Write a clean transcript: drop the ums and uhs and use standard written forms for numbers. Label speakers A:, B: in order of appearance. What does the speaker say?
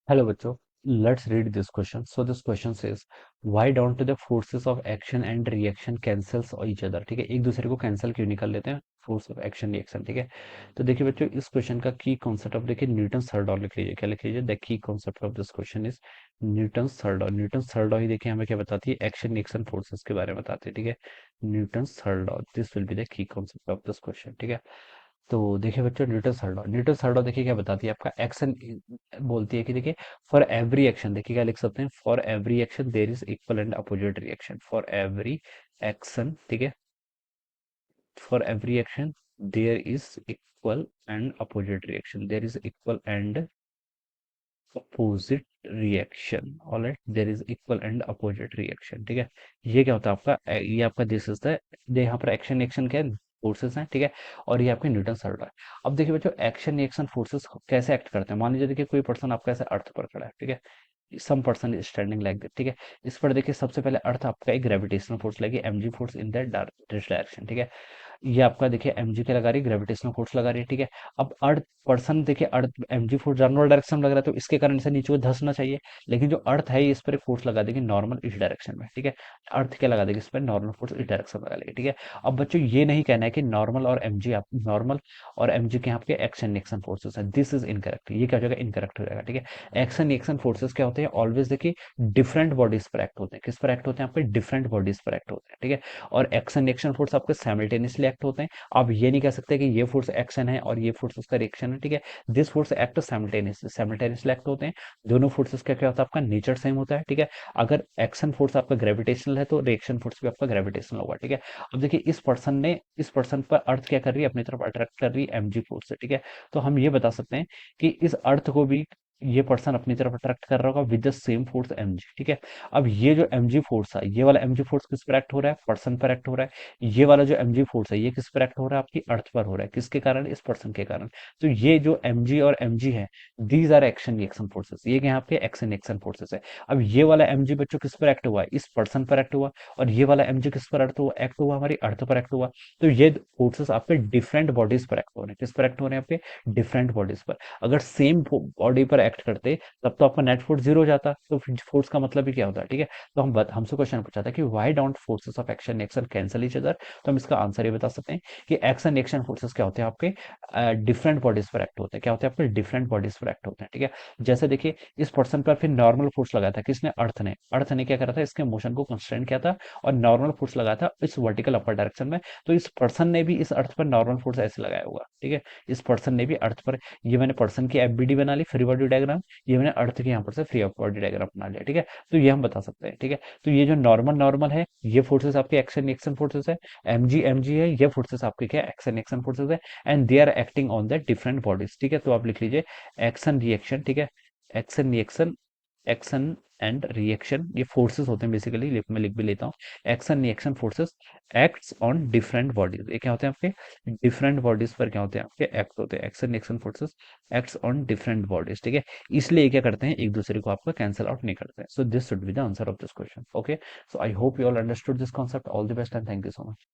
A: Hello बच्चों, let's read this question. So this question says, why don't the forces of action and reaction cancels each other? ठीक है, एक दूसरे को cancel क्यों नहीं कर लेते हैं? फोर्स ऑफ एक्शन रिएक्शन, ठीक है। तो देखिए बच्चों, इस क्वेश्चन का की कॉन्सेप्ट अब देखिए न्यूटन थर्ड लॉ लिख लीजिए। क्या लिख लीजिए? The key concept of this question is Newton third law. Newton third law ही देखिए हमें क्या बताती है? एक्शन रिएक्शन फोर्सेस के बारे में बताती है, ठीक है। Newton third law, this will be the key concept of this question, ठीक है। तो देखिए बच्चों, न्यूटन थर्ड लॉ देखिए क्या बताती है? आपका एक्शन बोलती है कि देखिए फॉर एवरी एक्शन, देखिए क्या लिख सकते हैं? For every action there is equal and opposite reaction. For every action, ठीक है, for every action there is equal and opposite reaction, there is equal and opposite reaction. Alright, there is equal and opposite reaction, ठीक है। ये क्या होता है आपका? ये आपका दिस इज द, यहाँ पर एक्शन एक्शन क्या है? फोर्सेस हैं, ठीक है। और ये आपके न्यूटन थर्ड है। अब देखिए बच्चों, एक्शन रिएक्शन फोर्सेस कैसे एक्ट करते हैं? मान लीजिए देखिए कोई पर्सन आपका ऐसे अर्थ पर खड़ा है, ठीक है। Some person is standing like that, ठीक है। इस पर देखिए सबसे पहले अर्थ आपका एक ग्रेविटेशनल फोर्स लगी, mg force in that direction, ठीक है। ये आपका देखिए mg क्या लगा रही है? ग्रेविटेशनल फोर्स लगा रही है, ठीक है। अब अर्थ पर्सन देखिए, अर्थ mg फोर्स जानवर डायरेक्शन में लग रहा है, तो इसके कारण इसे नीचे को धंसना चाहिए। लेकिन जो अर्थ है ये इस पर फोर्स लगा देगी नॉर्मल इस डायरेक्शन में, ठीक है। अर्थ क्या लगा देगी? इस पर नॉर्मल फोर्स इस डायरेक्शन में लगा लेगी, ठीक है। अब बच्चों ये नहीं कहना है कि नॉर्मल और mg, आप नॉर्मल और mg के यहाँ पे एक्शन रिएक्शन फोर्सेस है, दिस इज इनकरेक्ट। ये क्या हो जाएगा? इनकरेक्ट हो जाएगा, ठीक है। एक्शन रिएक्शन फोर्सेस क्या होते हैं? ऑलवेज देखिए डिफरेंट बॉडीज पर एक्ट होते हैं। किस पर एक्ट होते हैं? आपके डिफरेंट बॉडीज पर एक्ट होते हैं, ठीक है। और एक्शन रिएक्शन फोर्स आपके साइमल्टेनियसली एक्ट होते हैं। आप ये नहीं कह सकते कि ये फोर्स एक्शन है और ये फोर्स उसका रिएक्शन है, ठीक है। This force act simultaneously, simultaneously act होते हैं। दोनों फोर्सेस का क्या होता है? आपका नेचर सेम होता है, ठीक है। अगर एक्शन फोर्स आपका ग्रेविटेशनल है तो रिएक्शन फोर्स भी आपका ग्रेविटेशनल होगा, ठीक है। अब देखिए इस पर्सन पर अर्थ क्या कर रही है? अपनी तरफ अट्रैक्ट कर रही है mg फोर्स से, ठीक है। तो हम ये बता सकते हैं कि इस अर्थ को भी ये पर्सन अपनी तरफ अट्रैक्ट कर रहा होगा with the same force mg, ठीक है। अब ये जो mg फोर्स है, ये वाला mg फोर्स किस पर एक्ट हो रहा है? पर्सन पर एक्ट हो रहा है। ये वाला जो mg फोर्स है ये किस पर एक्ट हो रहा है? आपकी अर्थ पर हो रहा है। किसके कारण? इस पर्सन के कारण। तो ये जो mg और mg है, these are action reaction forces. ये क्या यहाँ पे एक्शन रिएक्शन फोर्सेस है। अब ये वाला mg बच्चों किस पर एक्ट हुआ है? इस पर्सन पर एक्ट हुआ। और ये वाला mg किस पर एक्ट हुआ? एक्ट हुआ हमारी अर्थ पर एक्ट हुआ। तो ये फोर्सेस आपके डिफरेंट बॉडीज पर एक्ट हो रहे हैं। किस पर एक्ट हो रहे हैं? आपके डिफरेंट बॉडीज पर। अगर सेम बॉडी पर एक्ट करते तब तो आपका नेट फोर्स जीरो हो जाता। तो फोर्स का मतलब ही क्या होता है, ठीक है। तो हमसे क्वेश्चन पूछा था कि why don't forces of action reaction cancel each other. तो हम इसका आंसर ये बता सकते हैं कि एक्शन रिएक्शन फोर्सेस क्या होते हैं? आपके डिफरेंट बॉडीज पर एक्ट होते हैं। क्या होते हैं? आपके डिफरेंट बॉडीज पर एक्ट होते हैं, ठीक है। जैसे देखिए इस पर्सन पर फिर नॉर्मल फोर्स लगाया था किसने? अर्थ ने क्या करा था? इसके मोशन को कंस्ट्रेंट किया था और नॉर्मल फोर्स लगाया था इस वर्टिकल अपर डायरेक्शन में। तो इस पर्सन ने भी इस अर्थ पर नॉर्मल फोर्स ऐसे लगाया होगा, ठीक है। इस पर्सन ने भी अर्थ पर, ये मैंने पर्सन की एफबीडी बना ली, फ्री बॉडी डायग्राम। ये मैंने अर्थ के यहाँ पर से फ्री ऑफ बॉडी डायग्राम बना लिया, ठीक है। तो ये हम बता सकते हैं, ठीक है। तो ये जो नॉर्मल नॉर्मल है, ये फोर्सेस आपके एक्शन रिएक्शन फोर्सेस है। एमजी है, ये फोर्सेस आपके क्या? एक्शन रिएक्शन फोर्सेस है। And they are acting on the different bodies, ठीक है। तो आप लिख लीजिए एक्शन रिएक्शन, ठीक है। Action reaction, action and reaction ये फोर्सेस होते हैं बेसिकली, मैं लिख भी लेता हूँ। Action reaction forces acts on different bodies. ये क्या होते हैं? आपके डिफरेंट बॉडीज पर क्या होते हैं? आपके एक्ट होते हैं। Action reaction forces acts on different bodies, ठीक है। इसलिए ये क्या करते हैं? एक दूसरे को आपका कैंसिल आउट नहीं करते हैं। So this should be the answer of this question, okay. So I hope you all understood this concept. All the best and thank you so much.